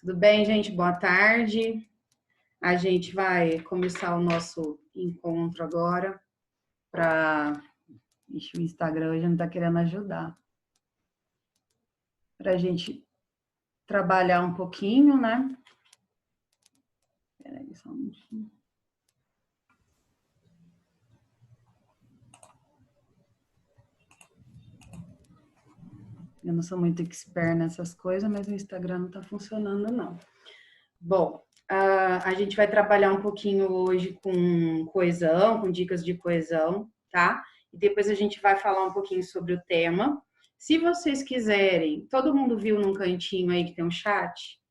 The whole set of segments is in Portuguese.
Tudo bem, gente? Boa tarde. A gente vai começar o nosso encontro agora para... Ixi, o Instagram hoje não está querendo ajudar. Para a gente trabalhar um pouquinho, né? Espera aí só um minutinho. Eu não sou muito expert nessas coisas, mas o Instagram não está funcionando, não. Bom, a gente vai trabalhar um pouquinho hoje com coesão, com dicas de coesão, tá? E depois a gente vai falar um pouquinho sobre o tema. Se vocês quiserem, todo mundo viu num cantinho aí que tem um chat?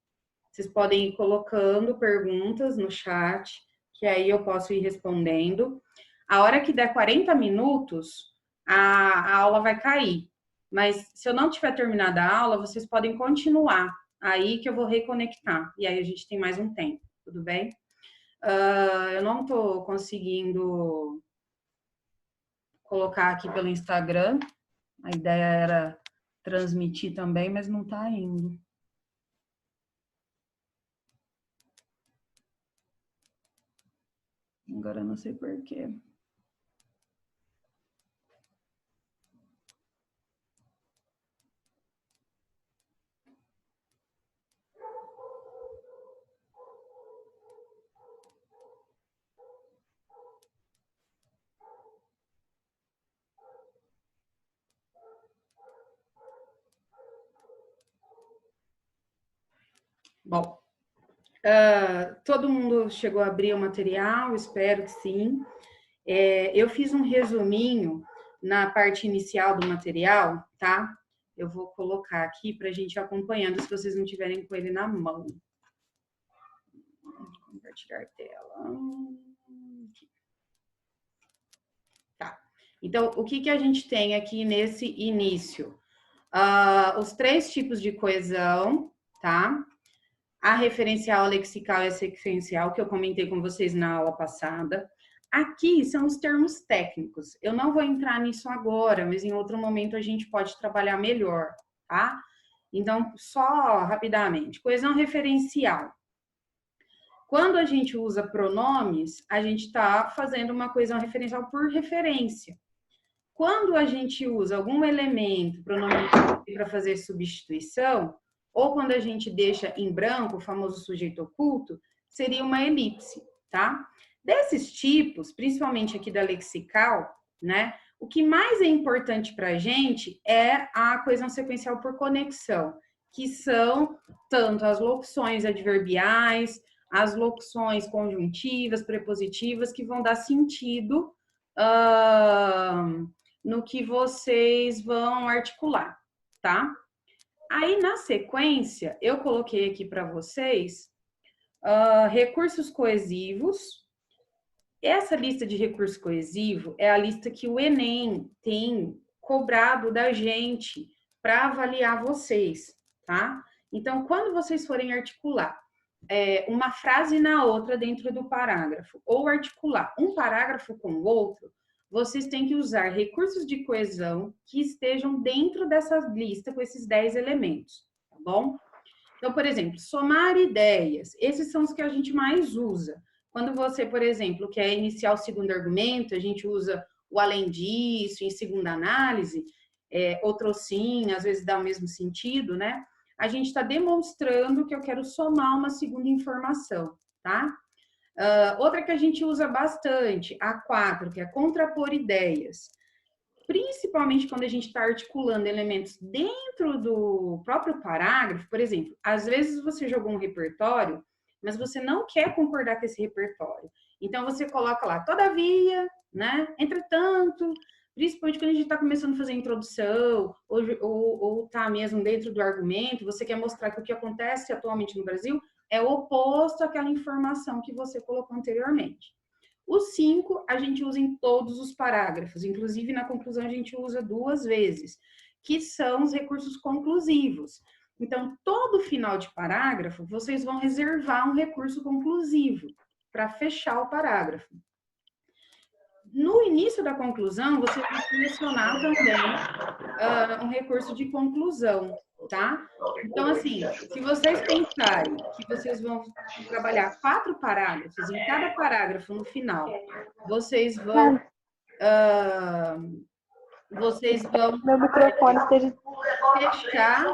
Vocês podem ir colocando perguntas no chat, que aí eu posso ir respondendo. A hora que der 40 minutos, a aula vai cair. Mas se eu não tiver terminado a aula, vocês podem continuar. Aí que eu vou reconectar. E aí a gente tem mais um tempo, tudo bem? Eu não estou conseguindo colocar aqui pelo Instagram. A ideia era transmitir também, mas não está indo. Agora eu não sei por quê. Bom, todo mundo chegou a abrir o material? Espero que sim. Eu fiz um resuminho na parte inicial do material, tá? Eu vou colocar aqui para a gente ir acompanhando, se vocês não tiverem com ele na mão. Compartilhar a tela. Tá. Então, o que a gente tem aqui nesse início? Os 3 tipos de coesão, tá? A referencial, a lexical e a sequencial, que eu comentei com vocês na aula passada. Aqui são os termos técnicos. Eu não vou entrar nisso agora, mas em outro momento a gente pode trabalhar melhor, tá? Então, só rapidamente. Coesão referencial. Quando a gente usa pronomes, a gente está fazendo uma coesão referencial por referência. Quando a gente usa algum elemento, pronome para fazer substituição, ou quando a gente deixa em branco, o famoso sujeito oculto, seria uma elipse, tá? Desses tipos, principalmente aqui da lexical, né? O que mais é importante para a gente é a coesão sequencial por conexão, que são tanto as locuções adverbiais, as locuções conjuntivas, prepositivas, que vão dar sentido no que vocês vão articular, tá? Aí, na sequência, eu coloquei aqui para vocês recursos coesivos. Essa lista de recurso coesivo é a lista que o Enem tem cobrado da gente para avaliar vocês, tá? Então, quando vocês forem articular uma frase na outra dentro do parágrafo, ou articular um parágrafo com o outro, vocês têm que usar recursos de coesão que estejam dentro dessa lista com esses 10 elementos, tá bom? Então, por exemplo, somar ideias, esses são os que a gente mais usa. Quando você, por exemplo, quer iniciar o segundo argumento, a gente usa o além disso, em segunda análise, outro sim, às vezes dá o mesmo sentido, né? A gente está demonstrando que eu quero somar uma segunda informação, tá? Outra que a gente usa bastante, a 4, que é contrapor ideias. Principalmente quando a gente está articulando elementos dentro do próprio parágrafo, por exemplo, às vezes você jogou um repertório, mas você não quer concordar com esse repertório. Então, você coloca lá, todavia, né? Entretanto, principalmente quando a gente está começando a fazer introdução, ou tá mesmo dentro do argumento, você quer mostrar que o que acontece atualmente no Brasil é o oposto àquela informação que você colocou anteriormente. O 5 a gente usa em todos os parágrafos, inclusive na conclusão a gente usa 2 vezes, que são os recursos conclusivos. Então, todo final de parágrafo, vocês vão reservar um recurso conclusivo para fechar o parágrafo. No início da conclusão, você vai selecionar também um recurso de conclusão, tá? Então, assim, se vocês pensarem que vocês vão trabalhar 4 parágrafos, em cada parágrafo, no final, vocês vão... vocês vão Meu microfone esteja... fechar...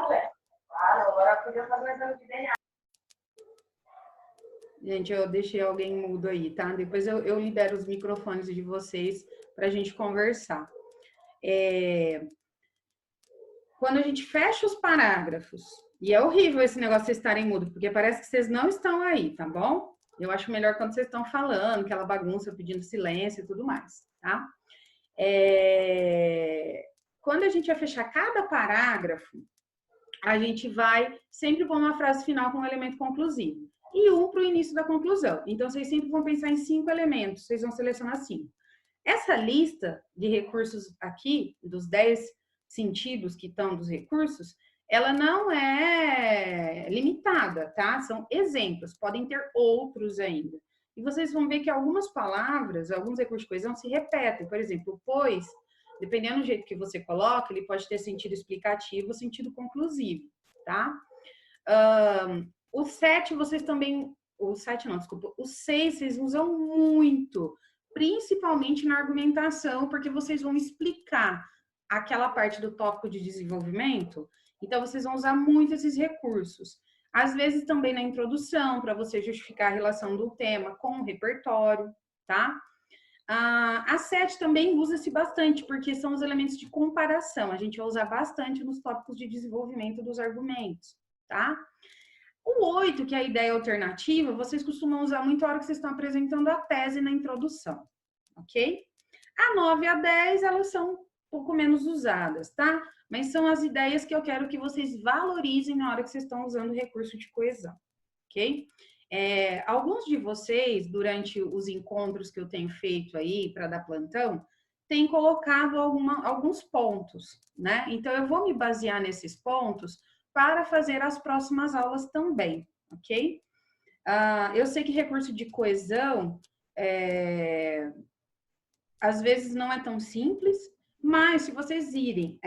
Gente, eu deixei alguém mudo aí, tá? Depois eu libero os microfones de vocês para a gente conversar. Quando a gente fecha os parágrafos, e é horrível esse negócio de vocês estarem mudos, porque parece que vocês não estão aí, tá bom? Eu acho melhor quando vocês estão falando, aquela bagunça, pedindo silêncio e tudo mais, tá? Quando a gente vai fechar cada parágrafo, a gente vai sempre pôr uma frase final com um elemento conclusivo. E um para o início da conclusão. Então, vocês sempre vão pensar em 5 elementos, vocês vão selecionar 5. Essa lista de recursos aqui, dos 10 sentidos que estão dos recursos, ela não é limitada, tá? São exemplos, podem ter outros ainda. E vocês vão ver que algumas palavras, alguns recursos de coesão se repetem. Por exemplo, pois, dependendo do jeito que você coloca, ele pode ter sentido explicativo ou sentido conclusivo, tá? O 7, vocês também... O 7 não, desculpa. O 6, vocês usam muito, principalmente na argumentação, porque vocês vão explicar aquela parte do tópico de desenvolvimento, então vocês vão usar muito esses recursos. Às vezes também na introdução, para você justificar a relação do tema com o repertório, tá? A 7 também usa-se bastante, porque são os elementos de comparação. A gente vai usar bastante nos tópicos de desenvolvimento dos argumentos, tá? O 8, que é a ideia alternativa, vocês costumam usar muito a hora que vocês estão apresentando a tese na introdução, ok? A 9 e a 10, elas são um pouco menos usadas, tá? Mas são as ideias que eu quero que vocês valorizem na hora que vocês estão usando o recurso de coesão, ok? Alguns de vocês, durante os encontros que eu tenho feito aí para dar plantão, têm colocado alguns pontos, né? Então, eu vou me basear nesses pontos para fazer as próximas aulas também, ok? Eu sei que recurso de coesão, às vezes não é tão simples, mas se vocês irem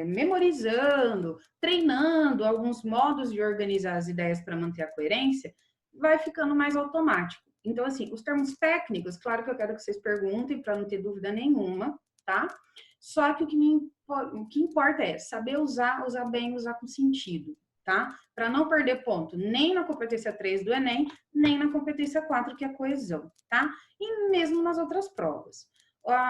memorizando, treinando alguns modos de organizar as ideias para manter a coerência, vai ficando mais automático. Então, assim, os termos técnicos, claro que eu quero que vocês perguntem para não ter dúvida nenhuma, tá? Só que o que importa é saber usar bem, usar com sentido, tá? Para não perder ponto nem na competência 3 do Enem, nem na competência 4, que é a coesão, tá? E mesmo nas outras provas.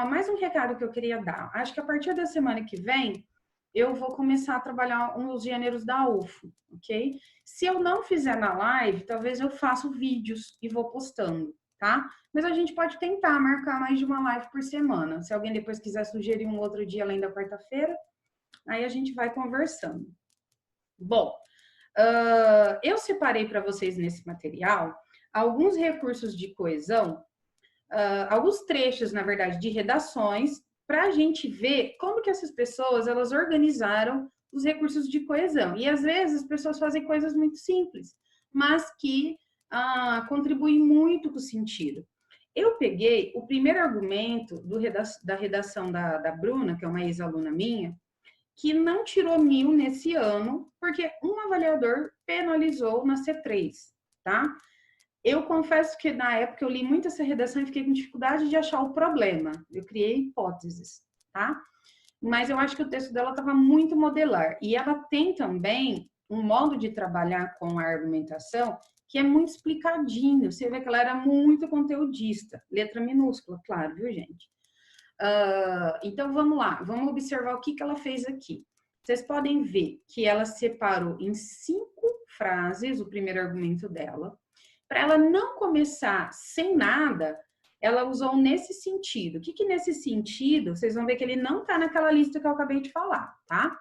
Mais um recado que eu queria dar. Acho que a partir da semana que vem, eu vou começar a trabalhar uns gêneros da UFO, ok? Se eu não fizer na live, talvez eu faça vídeos e vou postando, tá? Mas a gente pode tentar marcar mais de uma live por semana. Se alguém depois quiser sugerir um outro dia além da quarta-feira, aí a gente vai conversando. Bom, eu separei para vocês nesse material alguns recursos de coesão, alguns trechos, na verdade, de redações, para a gente ver como que essas pessoas, elas organizaram os recursos de coesão. E, às vezes, as pessoas fazem coisas muito simples, mas que contribuem muito com o sentido. Eu peguei o primeiro argumento da redação da Bruna, que é uma ex-aluna minha, que não tirou 1000 nesse ano, porque um avaliador penalizou na C3, tá? Eu confesso que na época eu li muito essa redação e fiquei com dificuldade de achar o problema. Eu criei hipóteses, tá? Mas eu acho que o texto dela estava muito modelar. E ela tem também um modo de trabalhar com a argumentação que é muito explicadinho. Você vê que ela era muito conteudista. Letra minúscula, claro, viu, gente? Então, vamos lá. Vamos observar o que ela fez aqui. Vocês podem ver que ela separou em 5 frases o primeiro argumento dela. Para ela não começar sem nada, ela usou nesse sentido. O que nesse sentido? Vocês vão ver que ele não está naquela lista que eu acabei de falar, tá?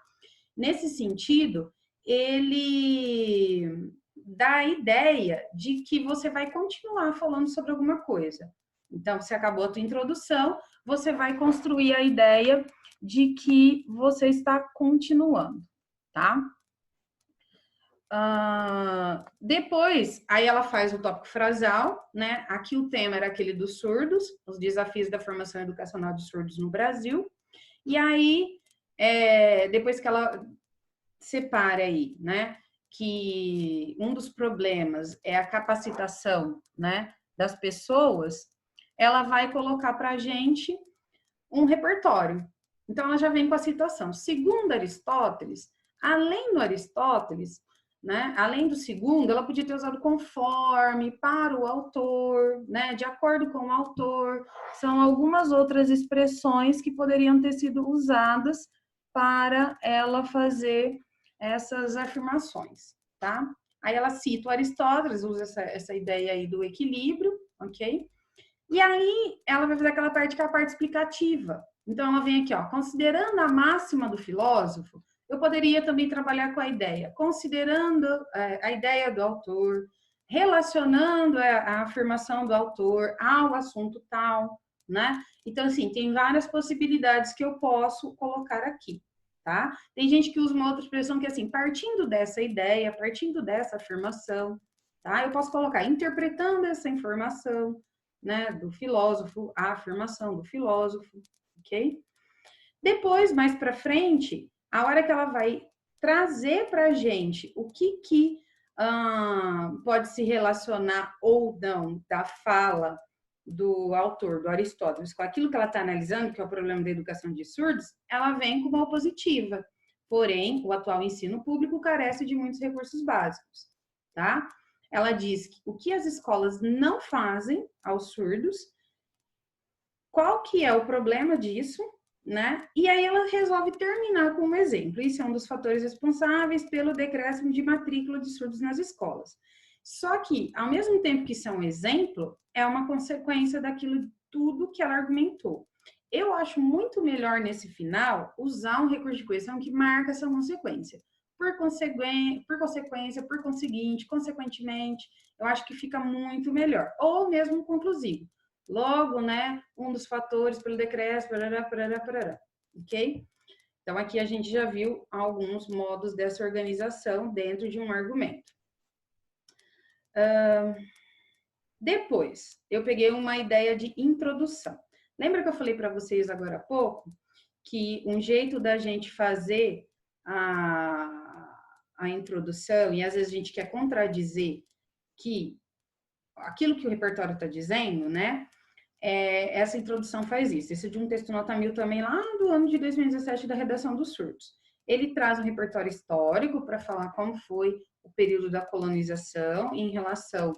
Nesse sentido, ele dá a ideia de que você vai continuar falando sobre alguma coisa. Então, você acabou a tua introdução, você vai construir a ideia de que você está continuando, tá? Depois, aí ela faz o tópico frasal, né? Aqui o tema era aquele dos surdos, os desafios da formação educacional de surdos no Brasil. E aí, depois que ela separa aí, né, que um dos problemas é a capacitação, né, das pessoas, ela vai colocar para a gente um repertório. Então, ela já vem com a citação. Segundo Aristóteles, além do Aristóteles, né, além do segundo, ela podia ter usado conforme, para o autor, né, de acordo com o autor. São algumas outras expressões que poderiam ter sido usadas para ela fazer essas afirmações, tá? Aí ela cita o Aristóteles, usa essa ideia aí do equilíbrio, ok? E aí ela vai fazer aquela parte que é a parte explicativa. Então ela vem aqui, ó, considerando a máxima do filósofo, eu poderia também trabalhar com a ideia, considerando a ideia do autor, relacionando a afirmação do autor ao assunto tal, né? Então, assim, tem várias possibilidades que eu posso colocar aqui, tá? Tem gente que usa uma outra expressão que é assim, partindo dessa ideia, partindo dessa afirmação, tá? Eu posso colocar interpretando essa informação, né, do filósofo, a afirmação do filósofo, ok? Depois, mais para frente, a hora que ela vai trazer para a gente o que pode se relacionar ou não da fala do autor, do Aristóteles, com aquilo que ela está analisando, que é o problema da educação de surdos, ela vem com uma opositiva. Porém, o atual ensino público carece de muitos recursos básicos, tá? Ela diz que o que as escolas não fazem aos surdos, qual que é o problema disso, né? E aí ela resolve terminar com um exemplo. Isso é um dos fatores responsáveis pelo decréscimo de matrícula de surdos nas escolas. Só que, ao mesmo tempo que isso é um exemplo, é uma consequência daquilo tudo que ela argumentou. Eu acho muito melhor, nesse final, usar um recurso de coerção que marca essa consequência. Por conseguinte, consequentemente, eu acho que fica muito melhor. Ou mesmo conclusivo. Logo, né, um dos fatores pelo decréscimo, parará, ok? Então, aqui a gente já viu alguns modos dessa organização dentro de um argumento. Depois, eu peguei uma ideia de introdução. Lembra que eu falei para vocês agora há pouco que um jeito da gente fazer a introdução, e às vezes a gente quer contradizer que aquilo que o repertório está dizendo, né? Essa introdução faz isso. Esse é de um texto nota 1000 também, lá do ano de 2017, da redação dos surdos. Ele traz um repertório histórico para falar como foi o período da colonização em relação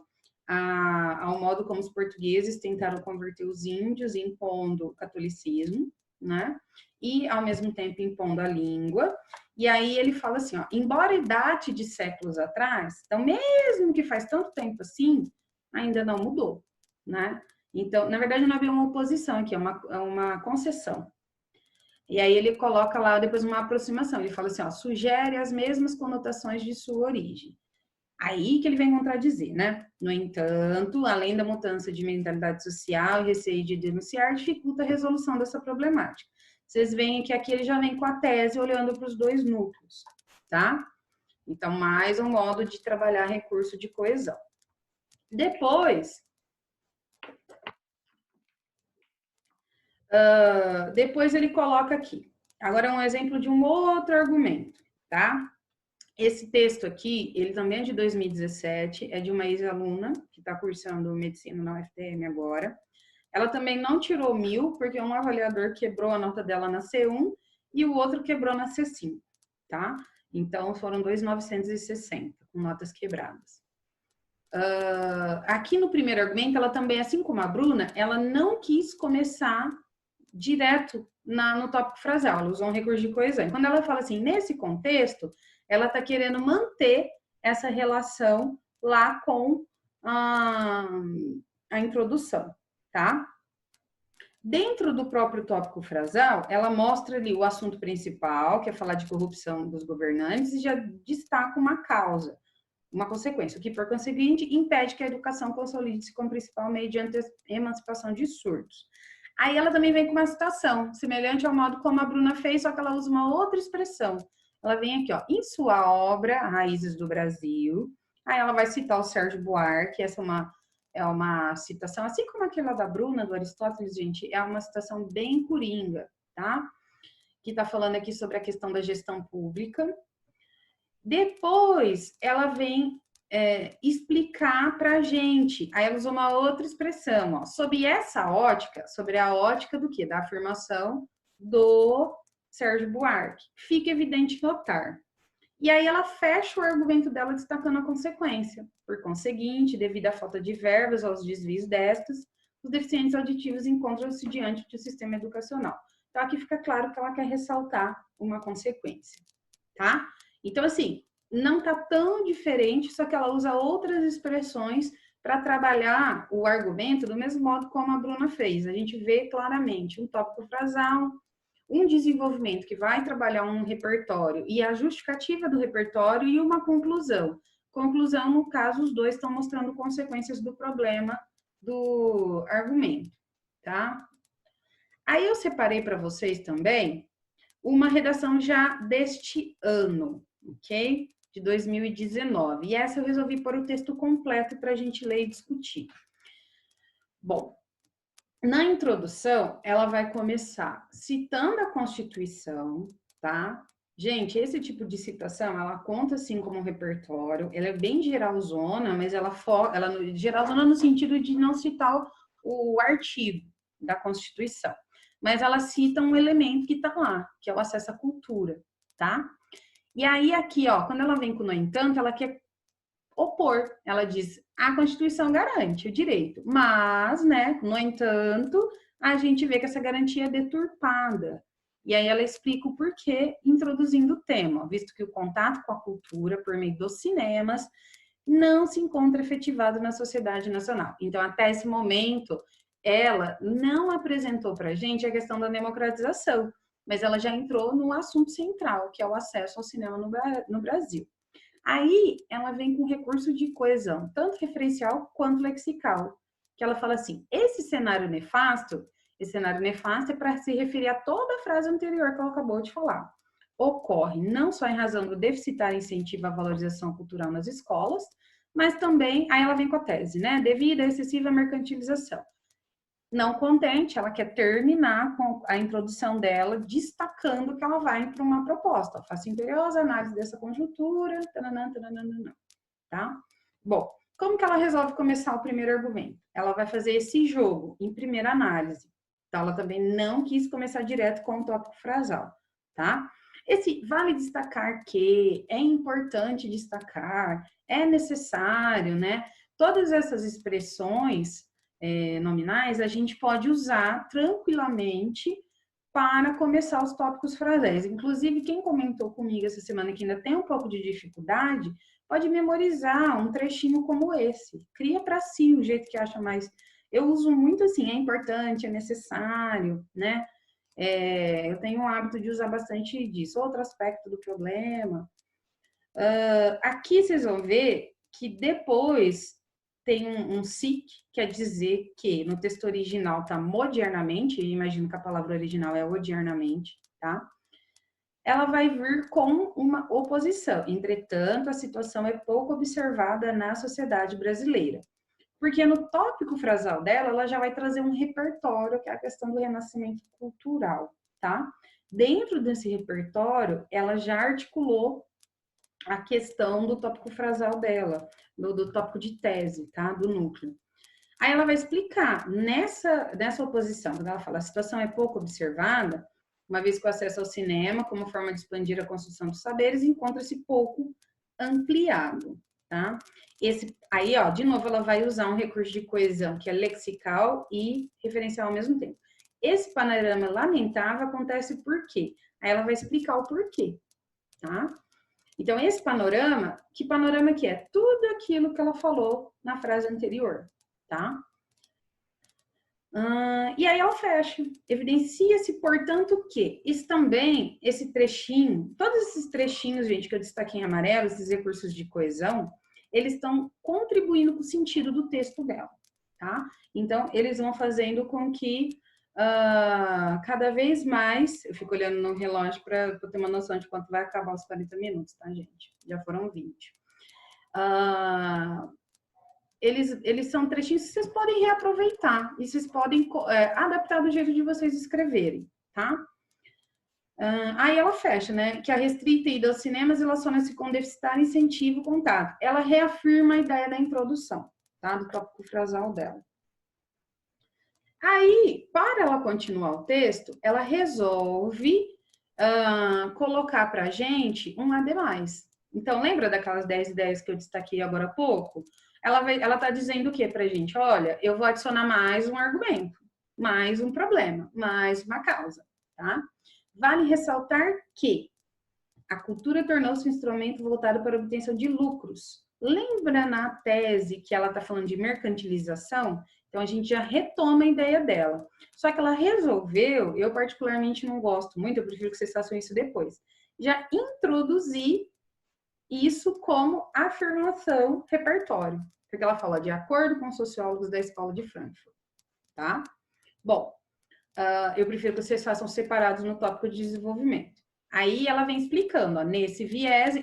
ao modo como os portugueses tentaram converter os índios, impondo o catolicismo, né? E, ao mesmo tempo, impondo a língua. E aí ele fala assim, ó, embora date de séculos atrás, então, mesmo que faz tanto tempo assim, ainda não mudou, né? Então, na verdade, não é bem uma oposição aqui, é uma concessão. E aí ele coloca lá depois uma aproximação. Ele fala assim, ó, sugere as mesmas conotações de sua origem. Aí que ele vem contradizer, né? No entanto, além da mudança de mentalidade social e receio de denunciar, dificulta a resolução dessa problemática. Vocês veem que aqui ele já vem com a tese olhando para os dois núcleos, tá? Então, mais um modo de trabalhar recurso de coesão. Depois ele coloca aqui. Agora é um exemplo de um outro argumento, tá? Esse texto aqui, ele também é de 2017, é de uma ex-aluna que está cursando medicina na UFTM agora. Ela também não tirou 1000, porque um avaliador quebrou a nota dela na C1 e o outro quebrou na C5, tá? Então, foram 2.960, com notas quebradas. Aqui no primeiro argumento, ela também, assim como a Bruna, ela não quis começar direto no tópico frasal, ela usou um recurso de coesão. Quando ela fala assim, nesse contexto, ela está querendo manter essa relação lá com a introdução, tá? Dentro do próprio tópico frasal, ela mostra ali o assunto principal, que é falar de corrupção dos governantes, e já destaca uma causa, uma consequência, o que, por conseguinte, impede que a educação consolide-se como principal meio de emancipação de surdos. Aí ela também vem com uma citação, semelhante ao modo como a Bruna fez, só que ela usa uma outra expressão. Ela vem aqui, ó, em sua obra, Raízes do Brasil, aí ela vai citar o Sérgio Buarque, essa é uma citação, assim como aquela da Bruna, do Aristóteles, gente, é uma citação bem coringa, tá? Que tá falando aqui sobre a questão da gestão pública. Depois, ela vem explicar para a gente. Aí ela usa uma outra expressão, ó, sobre essa ótica, sobre a ótica do quê? Da afirmação do Sérgio Buarque. Fica evidente notar. E aí ela fecha o argumento dela destacando a consequência. Por conseguinte, devido à falta de verbas aos desvios destas, os deficientes auditivos encontram-se diante de um sistema educacional. Então aqui fica claro que ela quer ressaltar uma consequência, tá? Então assim, não tá tão diferente, só que ela usa outras expressões para trabalhar o argumento do mesmo modo como a Bruna fez. A gente vê claramente um tópico frasal, um desenvolvimento que vai trabalhar um repertório e a justificativa do repertório e uma conclusão. Conclusão, no caso, os dois estão mostrando consequências do problema do argumento, tá? Aí eu separei para vocês também uma redação já deste ano, ok? De 2019. E essa eu resolvi pôr o texto completo para a gente ler e discutir. Bom, na introdução, ela vai começar citando a Constituição, tá? Gente, esse tipo de citação, ela conta assim como um repertório, ela é bem geralzona, mas ela geralzona no sentido de não citar o artigo da Constituição, mas ela cita um elemento que está lá, que é o acesso à cultura, tá? E aí aqui, ó, quando ela vem com no entanto, ela quer opor. Ela diz: a Constituição garante o direito, mas, né, no entanto, a gente vê que essa garantia é deturpada. E aí ela explica o porquê, introduzindo o tema, visto que o contato com a cultura por meio dos cinemas não se encontra efetivado na sociedade nacional. Então, até esse momento, ela não apresentou para a gente a questão da democratização, mas ela já entrou no assunto central, que é o acesso ao cinema no Brasil. Aí ela vem com recurso de coesão, tanto referencial quanto lexical, que ela fala assim: esse cenário nefasto é para se referir a toda a frase anterior que ela acabou de falar. Ocorre não só em razão do deficitário incentivo à valorização cultural nas escolas, mas também, aí ela vem com a tese, né? Devido à excessiva mercantilização. Não contente, ela quer terminar com a introdução dela, destacando que ela vai para uma proposta. Faça imperiosa análise dessa conjuntura, tananã, tananã, tá? Bom, como que ela resolve começar o primeiro argumento? Ela vai fazer esse jogo em primeira análise. Então, ela também não quis começar direto com o tópico frasal, tá? Esse vale destacar que, é importante destacar, é necessário, né? Todas essas expressões nominais, a gente pode usar tranquilamente para começar os tópicos frasais. Inclusive, quem comentou comigo essa semana que ainda tem um pouco de dificuldade, pode memorizar um trechinho como esse. Cria para si o jeito que acha mais. Eu uso muito assim, é importante, é necessário, né? Eu tenho o hábito de usar bastante disso. Outro aspecto do problema. Aqui vocês vão ver que depois tem um SIC, quer dizer que no texto original está modernamente, eu imagino que a palavra original é odiernamente, tá? Ela vai vir com uma oposição. Entretanto, a situação é pouco observada na sociedade brasileira. Porque no tópico frasal dela, ela já vai trazer um repertório, que é a questão do renascimento cultural, tá? Dentro desse repertório, ela já articulou a questão do tópico frasal dela, do tópico de tese, tá? Do núcleo. Aí ela vai explicar, nessa oposição, quando ela fala a situação é pouco observada, uma vez que o acesso ao cinema, como forma de expandir a construção dos saberes, encontra-se pouco ampliado, tá? Aí, ó, de novo, ela vai usar um recurso de coesão, que é lexical e referencial ao mesmo tempo. Esse panorama lamentável acontece por quê? Aí ela vai explicar o porquê, tá? Então, esse panorama, que panorama que é? Tudo aquilo que ela falou na frase anterior, tá? E aí ela fecha. Evidencia-se, portanto, que isso também, esse trechinho, todos esses trechinhos, gente, que eu destaquei em amarelo, esses recursos de coesão, eles estão contribuindo com o sentido do texto dela, tá? Então, eles vão fazendo com que cada vez mais, eu fico olhando no relógio para ter uma noção de quanto vai acabar os 40 minutos, tá, gente? Já foram 20. Eles são trechinhos que vocês podem reaproveitar e vocês podem adaptar do jeito de vocês escreverem, tá? Aí ela fecha, né? Que a restrita ida aos cinemas relaciona-se com deficitário incentivo contato. Ela reafirma a ideia da introdução, tá? Do tópico frasal dela. Aí, para ela continuar o texto, ela resolve colocar para a gente um AD+. Então, lembra daquelas 10 ideias que eu destaquei agora há pouco? Ela está dizendo o que para a gente? Olha, eu vou adicionar mais um argumento, mais um problema, mais uma causa, tá? Vale ressaltar que a cultura tornou-se um instrumento voltado para a obtenção de lucros. Lembra na tese que ela está falando de mercantilização? Então, a gente já retoma a ideia dela. Só que ela resolveu, eu particularmente não gosto muito, eu prefiro que vocês façam isso depois, já introduzir isso como afirmação repertório. Porque ela fala de acordo com os sociólogos da Escola de Frankfurt, tá? Bom, eu prefiro que vocês façam separados no tópico de desenvolvimento. Aí ela vem explicando, ó, nesse viés,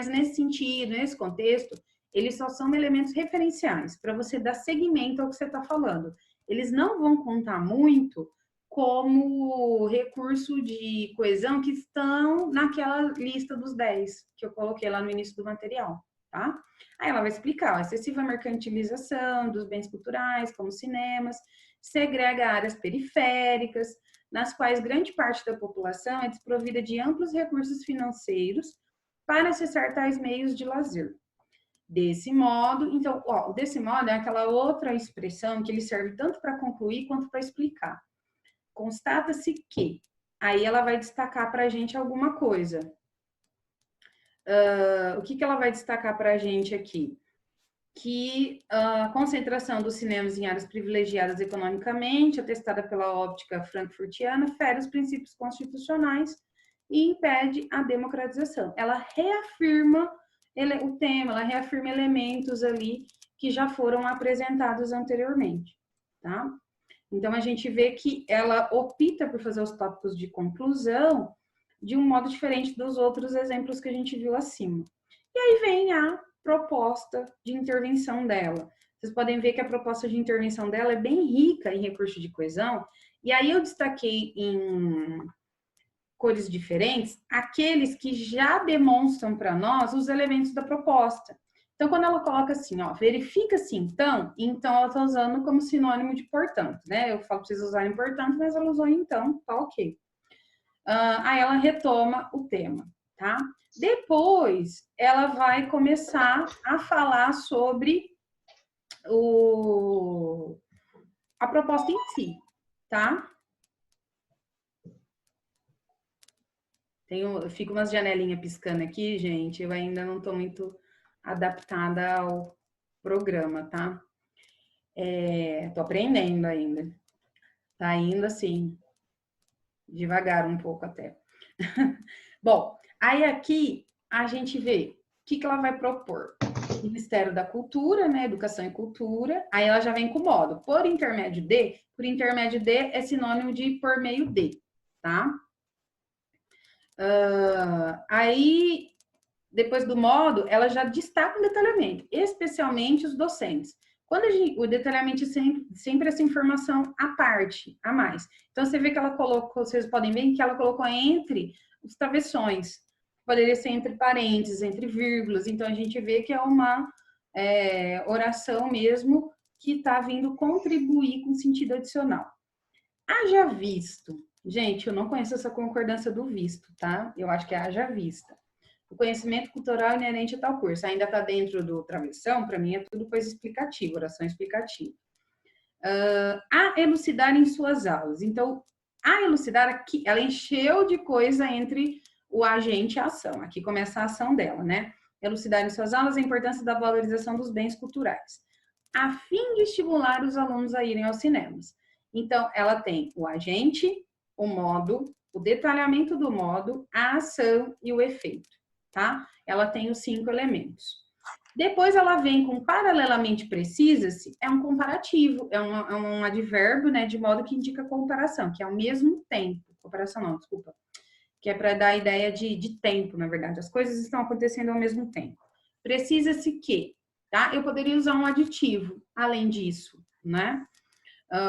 nesse sentido, nesse contexto, eles só são elementos referenciais para você dar seguimento ao que você está falando. Eles não vão contar muito como recurso de coesão que estão naquela lista dos 10 que eu coloquei lá no início do material, tá? Aí ela vai explicar a excessiva mercantilização dos bens culturais, como cinemas, segrega áreas periféricas, nas quais grande parte da população é desprovida de amplos recursos financeiros para acessar tais meios de lazer. Desse modo, então, ó, desse modo é aquela outra expressão que ele serve tanto para concluir quanto para explicar. Constata-se que, aí ela vai destacar para a gente alguma coisa. O que ela vai destacar para a gente aqui? Que a concentração dos cinemas em áreas privilegiadas economicamente, atestada pela óptica frankfurtiana, fere os princípios constitucionais e impede a democratização. Ela reafirma o tema, ela reafirma elementos ali que já foram apresentados anteriormente, tá? Então, a gente vê que ela opta por fazer os tópicos de conclusão de um modo diferente dos outros exemplos que a gente viu acima. E aí vem a proposta de intervenção dela. Vocês podem ver que a proposta de intervenção dela é bem rica em recursos de coesão, e aí eu destaquei em cores diferentes aqueles que já demonstram para nós os elementos da proposta. Então, quando ela coloca assim, ó, verifica-se então ela está usando como sinônimo de portanto, né? Eu falo para vocês usarem portanto, mas ela usou então, tá ok. Aí ela retoma o tema, tá? Depois, ela vai começar a falar sobre a proposta em si, tá? Fica umas janelinhas piscando aqui, gente. Eu ainda não estou muito adaptada ao programa, tá? Tô aprendendo ainda. Tá indo assim, devagar um pouco até. Bom, aí aqui a gente vê o que ela vai propor. Ministério da Cultura, né? Educação e Cultura. Aí ela já vem com o modo. Por intermédio de é sinônimo de por meio de, tá? Aí, depois do modo, ela já destaca o detalhamento, especialmente os docentes. Quando o detalhamento sempre essa informação à parte, a mais. Então, você vê que ela colocou, vocês podem ver que ela colocou entre os travessões. Poderia ser entre parênteses, entre vírgulas. Então, a gente vê que é uma oração mesmo que está vindo contribuir com sentido adicional. Haja visto. Gente, eu não conheço essa concordância do visto, tá? Eu acho que é haja vista. O conhecimento cultural inerente a tal curso ainda está dentro do travessão, para mim é tudo coisa explicativa, oração explicativa. A elucidar em suas aulas. Então, a elucidar aqui, ela encheu de coisa entre o agente e a ação. Aqui começa a ação dela, né? Elucidar em suas aulas a importância da valorização dos bens culturais, a fim de estimular os alunos a irem aos cinemas. Então, ela tem o agente, o modo, o detalhamento do modo, a ação e o efeito, tá? Ela tem os 5 elementos. Depois ela vem com paralelamente precisa-se, é um comparativo, é um advérbio, né, de modo que indica comparação, que é ao mesmo tempo. Comparação não, desculpa. Que é para dar a ideia de tempo, na verdade. As coisas estão acontecendo ao mesmo tempo. Precisa-se que, tá? Eu poderia usar um aditivo, além disso, né?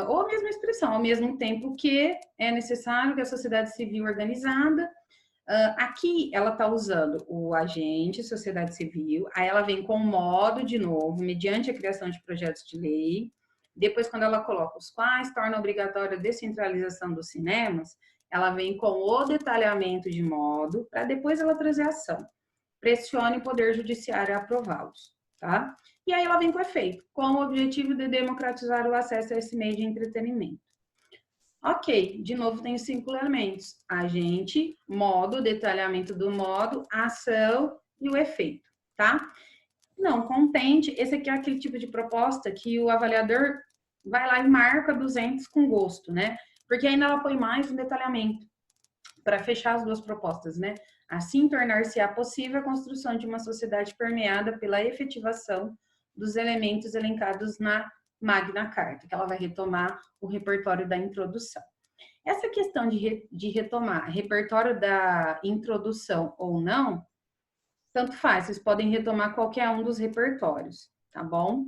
ou a mesma expressão, ao mesmo tempo que é necessário que a sociedade civil organizada. Aqui ela está usando o agente, sociedade civil, aí ela vem com o modo de novo, mediante a criação de projetos de lei. Depois, quando ela coloca os quais torna obrigatória a descentralização dos cinemas, ela vem com o detalhamento de modo, para depois ela trazer ação. Pressione o Poder Judiciário a aprová-los, tá? E aí ela vem com efeito, com o objetivo de democratizar o acesso a esse meio de entretenimento. Ok, de novo tem os 5 elementos: agente, modo, detalhamento do modo, ação e o efeito, tá? Não contente, esse aqui é aquele tipo de proposta que o avaliador vai lá e marca 200 com gosto, né? Porque ainda ela põe mais um detalhamento para fechar as duas propostas, né? Assim, tornar-se-á possível a construção de uma sociedade permeada pela efetivação dos elementos elencados na Magna Carta, que ela vai retomar o repertório da introdução. Essa questão de retomar repertório da introdução ou não, tanto faz, vocês podem retomar qualquer um dos repertórios, tá bom?